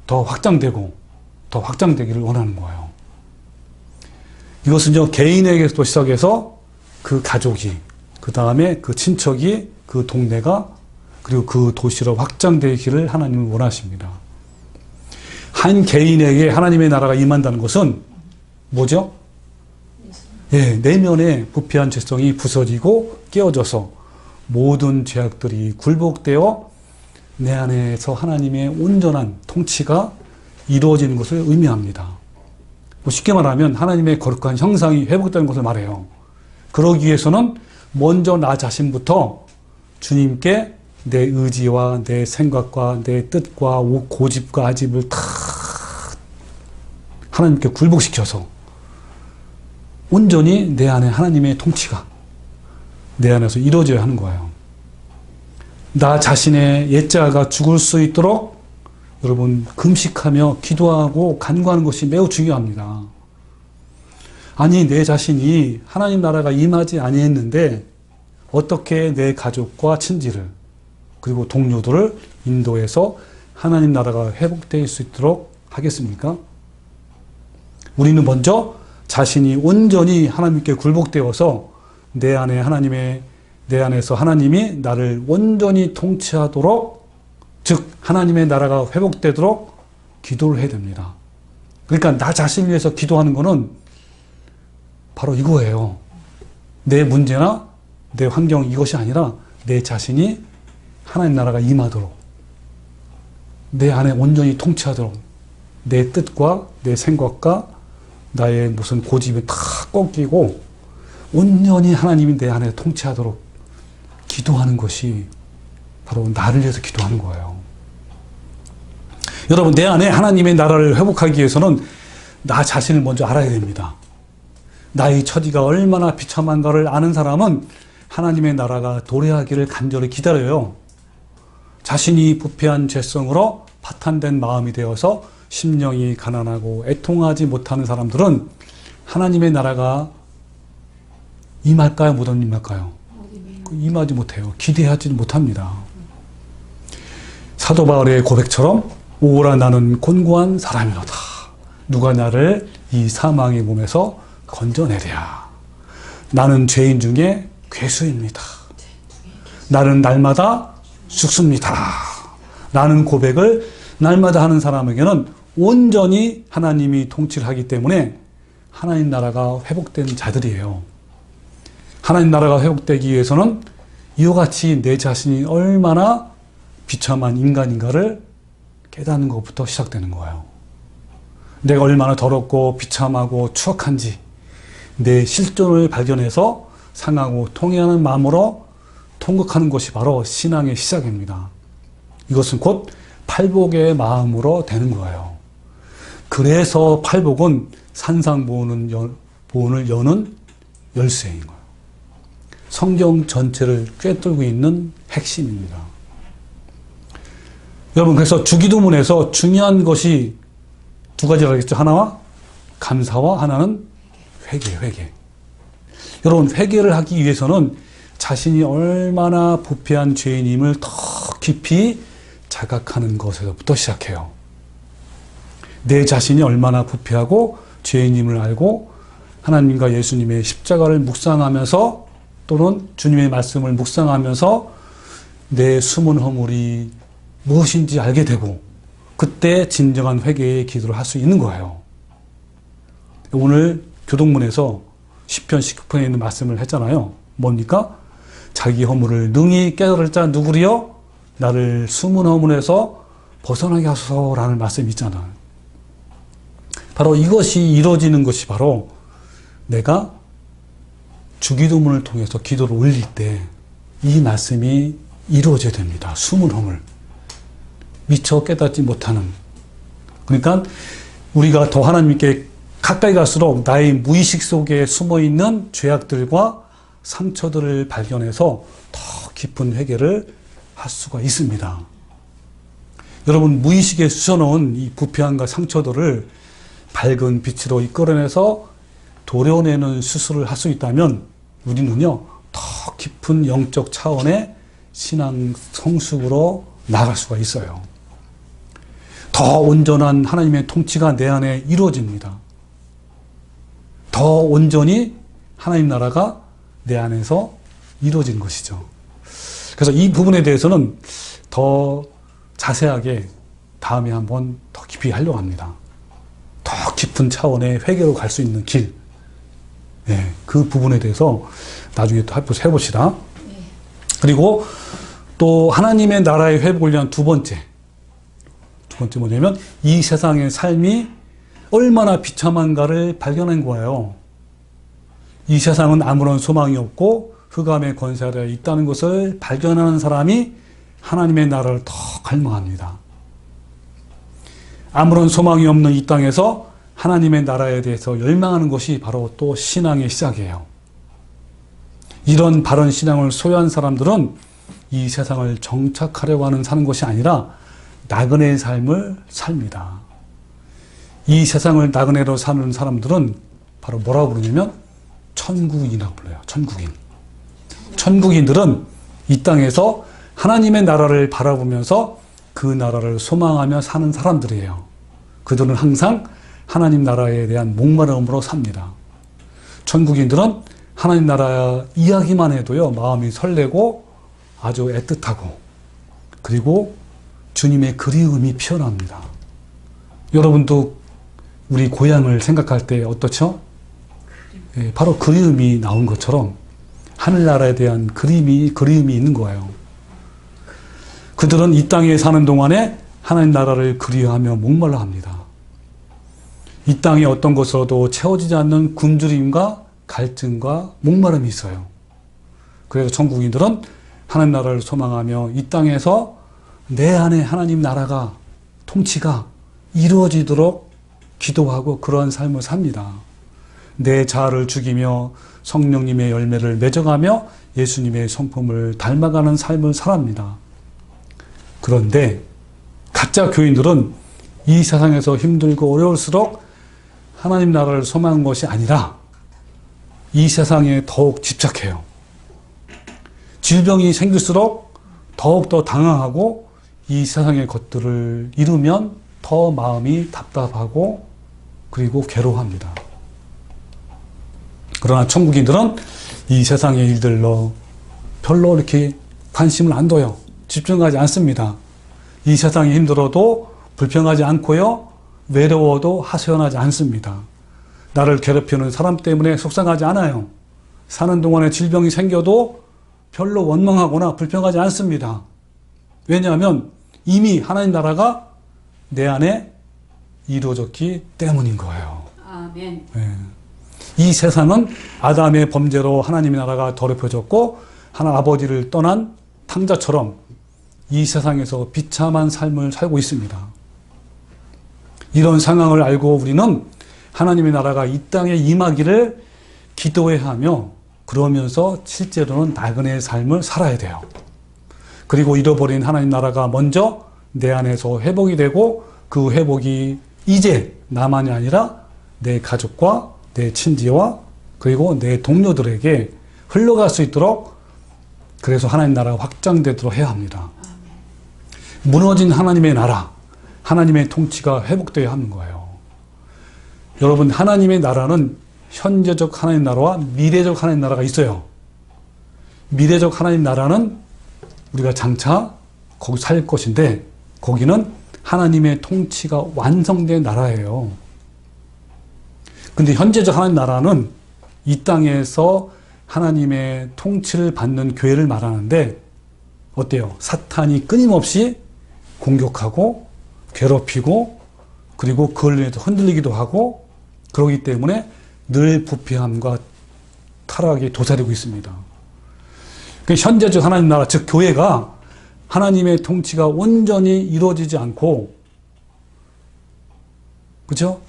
더 확장되고 더 확장되기를 원하는 거예요. 이것은요, 개인에게서 시작해서 그 가족이, 그 다음에 그 친척이, 그 동네가, 그리고 그 도시로 확장되기를 하나님은 원하십니다. 한 개인에게 하나님의 나라가 임한다는 것은 뭐죠? 예, 내면의 부패한 죄성이 부서지고 깨어져서 모든 죄악들이 굴복되어 내 안에서 하나님의 온전한 통치가 이루어지는 것을 의미합니다. 쉽게 말하면 하나님의 거룩한 형상이 회복되는 것을 말해요. 그러기 위해서는 먼저 나 자신부터 주님께 내 의지와 내 생각과 내 뜻과 고집과 아집을 다 하나님께 굴복시켜서 온전히 내 안에 하나님의 통치가 내 안에서 이루어져야 하는 거예요. 나 자신의 옛자가 죽을 수 있도록 여러분 금식하며 기도하고 간구하는 것이 매우 중요합니다. 아니, 내 자신이 하나님 나라가 임하지 아니했는데 어떻게 내 가족과 친지를 그리고 동료들을 인도해서 하나님 나라가 회복될 수 있도록 하겠습니까? 우리는 먼저 자신이 온전히 하나님께 굴복되어서 내 안에서 하나님이 나를 온전히 통치하도록, 즉 하나님의 나라가 회복되도록 기도를 해야 됩니다. 그러니까 나 자신을 위해서 기도하는 것은 바로 이거예요. 내 문제나 내 환경 이것이 아니라 내 자신이 하나님 나라가 임하도록, 내 안에 온전히 통치하도록, 내 뜻과 내 생각과 나의 무슨 고집이 다 꺾이고 온전히 하나님이 내 안에 통치하도록 기도하는 것이 바로 나를 위해서 기도하는 거예요. 여러분, 내 안에 하나님의 나라를 회복하기 위해서는 나 자신을 먼저 알아야 됩니다. 나의 처지가 얼마나 비참한가를 아는 사람은 하나님의 나라가 도래하기를 간절히 기다려요. 자신이 부패한 죄성으로 파탄된 마음이 되어서 심령이 가난하고 애통하지 못하는 사람들은 하나님의 나라가 임할까요? 못 임할까요? 임하지 못해요. 기대하지 못합니다. 사도 바울의 고백처럼 오라 나는 곤고한 사람이로다. 누가 나를 이 사망의 몸에서 건져내랴. 나는 죄인 중에 괴수입니다. 나는 날마다 죽습니다. 라는 고백을 날마다 하는 사람에게는 온전히 하나님이 통치를 하기 때문에 하나님 나라가 회복된 자들이에요. 하나님 나라가 회복되기 위해서는 이와 같이 내 자신이 얼마나 비참한 인간인가를 깨닫는 것부터 시작되는 거예요. 내가 얼마나 더럽고 비참하고 추악한지 내 실존을 발견해서 상하고 통회하는 마음으로 통곡하는 것이 바로 신앙의 시작입니다. 이것은 곧 팔복의 마음으로 되는 거예요. 그래서 팔복은 산상보훈을 여는 열쇠인 거예요. 성경 전체를 꿰뚫고 있는 핵심입니다. 여러분, 그래서 주기도문에서 중요한 것이 두 가지라고 했죠. 하나와 감사와 하나는 회개. 여러분, 회개를 하기 위해서는 자신이 얼마나 부패한 죄인임을 더 깊이 자각하는 것에서부터 시작해요. 내 자신이 얼마나 부패하고 죄인임을 알고 하나님과 예수님의 십자가를 묵상하면서 또는 주님의 말씀을 묵상하면서 내 숨은 허물이 무엇인지 알게 되고 그때 진정한 회개의 기도를 할 수 있는 거예요. 오늘 교동문에서 시편 19편에 있는 말씀을 했잖아요. 뭡니까? 자기 허물을 능히 깨달을 자 누구리요? 나를 숨은 허물에서 벗어나게 하소서라는 말씀이 있잖아요. 바로 이것이 이루어지는 것이 바로 내가 주기도문을 통해서 기도를 올릴 때 이 말씀이 이루어져야 됩니다. 숨은 허물. 미처 깨닫지 못하는. 그러니까 우리가 더 하나님께 가까이 갈수록 나의 무의식 속에 숨어있는 죄악들과 상처들을 발견해서 더 깊은 회개를 할 수가 있습니다. 여러분, 무의식에 쑤셔놓은 이 부패함과 상처들을 밝은 빛으로 이끌어내서 도려내는 수술을 할 수 있다면 우리는요, 더 깊은 영적 차원의 신앙 성숙으로 나아갈 수가 있어요. 더 온전한 하나님의 통치가 내 안에 이루어집니다. 더 온전히 하나님 나라가 내 안에서 이루어진 것이죠. 그래서 이 부분에 대해서는 더 자세하게 다음에 한번 더 깊이 하려고 합니다. 더 깊은 차원의 회개로 갈 수 있는 길. 네, 그 부분에 대해서 나중에 또 해봅시다. 그리고 또 하나님의 나라의 회복을 위한 두 번째 뭐냐면 이 세상의 삶이 얼마나 비참한가를 발견한 거예요. 이 세상은 아무런 소망이 없고 흑암의 권세 아래에 있다는 것을 발견하는 사람이 하나님의 나라를 더 갈망합니다. 아무런 소망이 없는 이 땅에서 하나님의 나라에 대해서 열망하는 것이 바로 또 신앙의 시작이에요. 이런 바른 신앙을 소유한 사람들은 이 세상을 정착하려고 사는 것이 아니라 나그네의 삶을 삽니다. 이 세상을 나그네로 사는 사람들은 바로 뭐라고 부르냐면 천국인이라고 불러요. 천국인. 천국인들은 이 땅에서 하나님의 나라를 바라보면서 그 나라를 소망하며 사는 사람들이에요. 그들은 항상 하나님 나라에 대한 목마름으로 삽니다. 천국인들은 하나님 나라 이야기만 해도요, 마음이 설레고 아주 애틋하고, 그리고 주님의 그리움이 피어납니다. 여러분도 우리 고향을 생각할 때 어떻죠? 예, 바로 그리움이 나온 것처럼 하늘나라에 대한 그리움이 있는 거예요. 그들은 이 땅에 사는 동안에 하나님 나라를 그리워하며 목말라 합니다. 이 땅에 어떤 것으로도 채워지지 않는 굶주림과 갈증과 목마름이 있어요. 그래서 천국인들은 하나님 나라를 소망하며 이 땅에서 내 안에 하나님 나라가, 통치가 이루어지도록 기도하고 그러한 삶을 삽니다. 내 자아를 죽이며 성령님의 열매를 맺어가며 예수님의 성품을 닮아가는 삶을 살아갑니다. 그런데 가짜 교인들은 이 세상에서 힘들고 어려울수록 하나님 나라를 소망한 것이 아니라 이 세상에 더욱 집착해요. 질병이 생길수록 더욱더 당황하고 이 세상의 것들을 잃으면 더 마음이 답답하고 그리고 괴로워합니다. 그러나 천국인들은 이 세상의 일들로 별로 이렇게 관심을 안 둬요. 집중하지 않습니다. 이 세상이 힘들어도 불평하지 않고요. 외로워도 하소연하지 않습니다. 나를 괴롭히는 사람 때문에 속상하지 않아요. 사는 동안에 질병이 생겨도 별로 원망하거나 불평하지 않습니다. 왜냐하면 이미 하나님 나라가 내 안에 이루어졌기 때문인 거예요. 아멘. 네. 이 세상은 아담의 범죄로 하나님의 나라가 더럽혀졌고 하나 아버지를 떠난 탕자처럼 이 세상에서 비참한 삶을 살고 있습니다. 이런 상황을 알고 우리는 하나님의 나라가 이 땅에 임하기를 기도해야 하며 그러면서 실제로는 나그네의 삶을 살아야 돼요. 그리고 잃어버린 하나님 나라가 먼저 내 안에서 회복이 되고 그 회복이 이제 나만이 아니라 내 가족과 내 친지와 그리고 내 동료들에게 흘러갈 수 있도록 그래서 하나님 나라가 확장되도록 해야 합니다. 무너진 하나님의 나라, 하나님의 통치가 회복되어야 하는 거예요. 여러분, 하나님의 나라는 현재적 하나님 나라와 미래적 하나님 나라가 있어요. 미래적 하나님 나라는 우리가 장차 거기 살 것인데 거기는 하나님의 통치가 완성된 나라예요. 근데 현재적 하나님 나라는 이 땅에서 하나님의 통치를 받는 교회를 말하는데 어때요? 사탄이 끊임없이 공격하고 괴롭히고 그리고 그걸로 인해서 흔들리기도 하고 그러기 때문에 늘 부패함과 타락이 도사리고 있습니다. 현재적 하나님 나라, 즉 교회가 하나님의 통치가 온전히 이루어지지 않고, 그죠?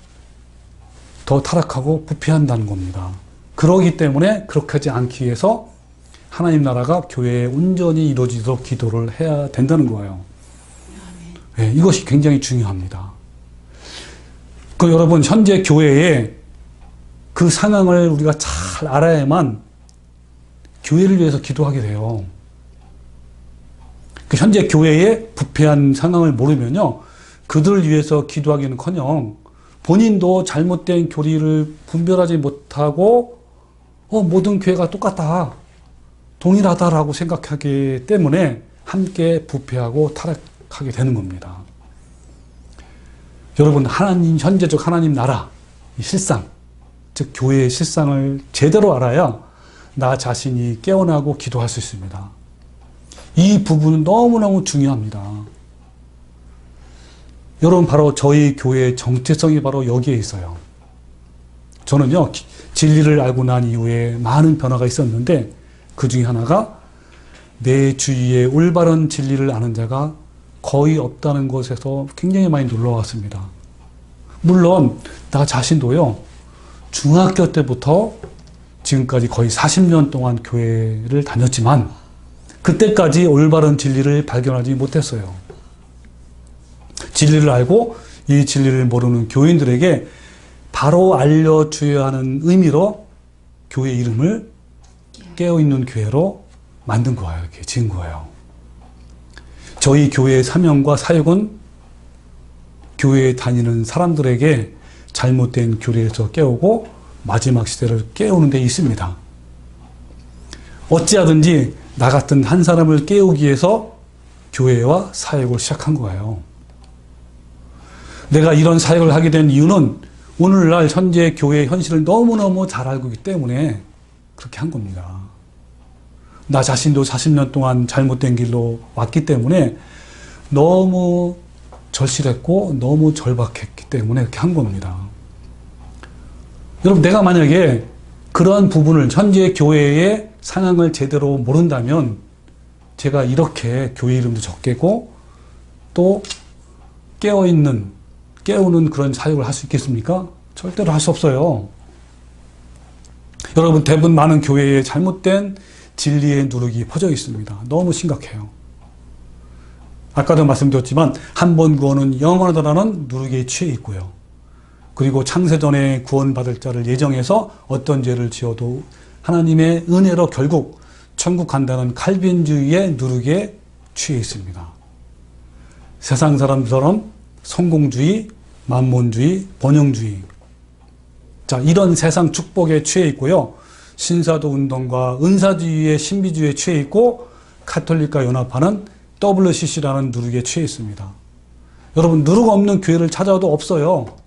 더 타락하고 부패한다는 겁니다. 그러기 때문에 그렇게 하지 않기 위해서 하나님 나라가 교회에 온전히 이루어지도록 기도를 해야 된다는 거예요. 네, 이것이 굉장히 중요합니다. 여러분, 현재 교회에 그 상황을 우리가 잘 알아야만 교회를 위해서 기도하게 돼요. 현재 교회의 부패한 상황을 모르면요, 그들을 위해서 기도하기는커녕 본인도 잘못된 교리를 분별하지 못하고 모든 교회가 똑같다, 동일하다라고 생각하기 때문에 함께 부패하고 타락하게 되는 겁니다. 여러분, 현재적 하나님 나라, 이 실상, 즉 교회의 실상을 제대로 알아야 나 자신이 깨어나고 기도할 수 있습니다. 이 부분은 너무너무 중요합니다. 여러분, 바로 저희 교회의 정체성이 바로 여기에 있어요. 저는요, 진리를 알고 난 이후에 많은 변화가 있었는데 그 중에 하나가 내 주위에 올바른 진리를 아는 자가 거의 없다는 것에서 굉장히 많이 놀라웠습니다. 물론 나 자신도요, 중학교 때부터 지금까지 거의 40년 동안 교회를 다녔지만 그때까지 올바른 진리를 발견하지 못했어요. 진리를 알고 이 진리를 모르는 교인들에게 바로 알려줘야 하는 의미로 교회 이름을 깨어있는 교회로 만든 거예요. 이렇게 지은 거예요. 저희 교회의 사명과 사역은 교회에 다니는 사람들에게 잘못된 교리에서 깨우고 마지막 시대를 깨우는 데 있습니다. 어찌하든지 나 같은 한 사람을 깨우기 위해서 교회와 사역을 시작한 거예요. 내가 이런 사역을 하게 된 이유는 오늘날 현재 교회의 현실을 너무너무 잘 알고 있기 때문에 그렇게 한 겁니다. 나 자신도 40년 동안 잘못된 길로 왔기 때문에 너무 절실했고 너무 절박했기 때문에 그렇게 한 겁니다. 여러분, 내가 만약에 그러한 부분을 현재 교회의 상황을 제대로 모른다면 제가 이렇게 교회 이름도 적게고 또 깨우는 그런 사역을 할 수 있겠습니까? 절대로 할 수 없어요. 여러분, 대부분 많은 교회에 잘못된 진리의 누룩이 퍼져 있습니다. 너무 심각해요. 아까도 말씀드렸지만 한 번 구원은 영원하다라는 누룩에 취해 있고요. 그리고 창세전에 구원받을 자를 예정해서 어떤 죄를 지어도 하나님의 은혜로 결국 천국 간다는 칼빈주의의 누룩에 취해 있습니다. 세상 사람처럼 성공주의, 만몬주의, 번영주의, 자, 이런 세상 축복에 취해 있고요. 신사도 운동과 은사주의의 신비주의에 취해 있고 카톨릭과 연합하는 WCC라는 누룩에 취해 있습니다. 여러분, 누룩 없는 교회를 찾아도 없어요.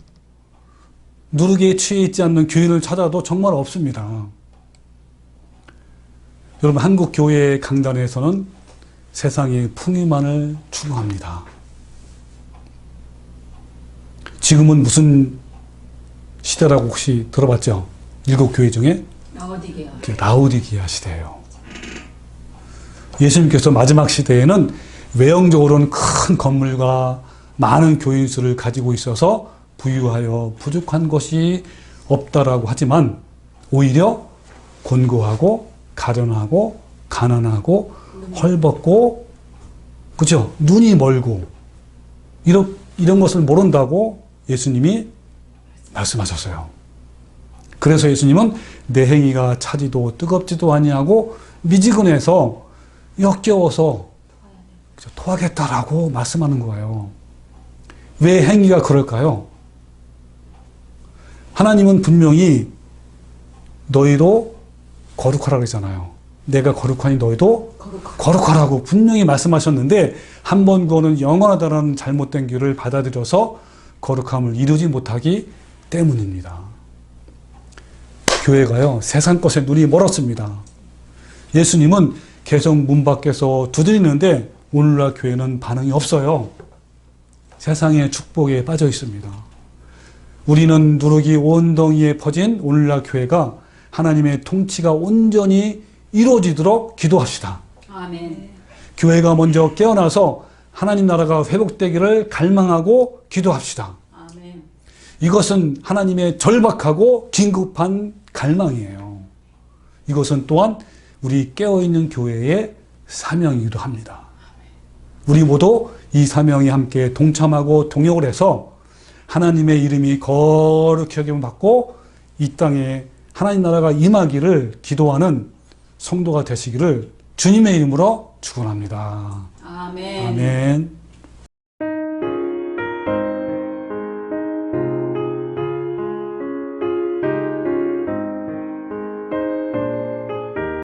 누룩에 취해 있지 않는 교인을 찾아도 정말 없습니다. 여러분, 한국 교회의 강단에서는 세상의 풍요만을 추구합니다. 지금은 무슨 시대라고 혹시 들어봤죠? 7교회 중에? 라오디게아 시대예요. 예수님께서 마지막 시대에는 외형적으로는 큰 건물과 많은 교인 수를 가지고 있어서 부유하여 부족한 것이 없다라고 하지만 오히려 곤고하고 가련하고 가난하고 헐벗고, 그죠? 눈이 멀고 이런 것을 모른다고 예수님이 말씀하셨어요. 그래서 예수님은 내 행위가 차지도 뜨겁지도 아니하고 미지근해서 역겨워서 토하겠다라고 말씀하는 거예요. 왜 행위가 그럴까요? 하나님은 분명히 너희도 거룩하라고 했잖아요. 내가 거룩하니 너희도 거룩하라고 분명히 말씀하셨는데 한 번 구원은 영원하다라는 잘못된 길을 받아들여서 거룩함을 이루지 못하기 때문입니다. 교회가요, 세상 것에 눈이 멀었습니다. 예수님은 계속 문 밖에서 두드리는데 오늘날 교회는 반응이 없어요. 세상의 축복에 빠져 있습니다. 우리는 누룩이 온덩이에 퍼진 오늘날 교회가 하나님의 통치가 온전히 이루어지도록 기도합시다. 아멘. 교회가 먼저 깨어나서 하나님 나라가 회복되기를 갈망하고 기도합시다. 아멘. 이것은 하나님의 절박하고 긴급한 갈망이에요. 이것은 또한 우리 깨어있는 교회의 사명이기도 합니다. 우리 모두 이 사명에 함께 동참하고 동역을 해서 하나님의 이름이 거룩히 여김을 받고 이 땅에 하나님 나라가 임하기를 기도하는 성도가 되시기를 주님의 이름으로 축원합니다. 아멘. 아멘.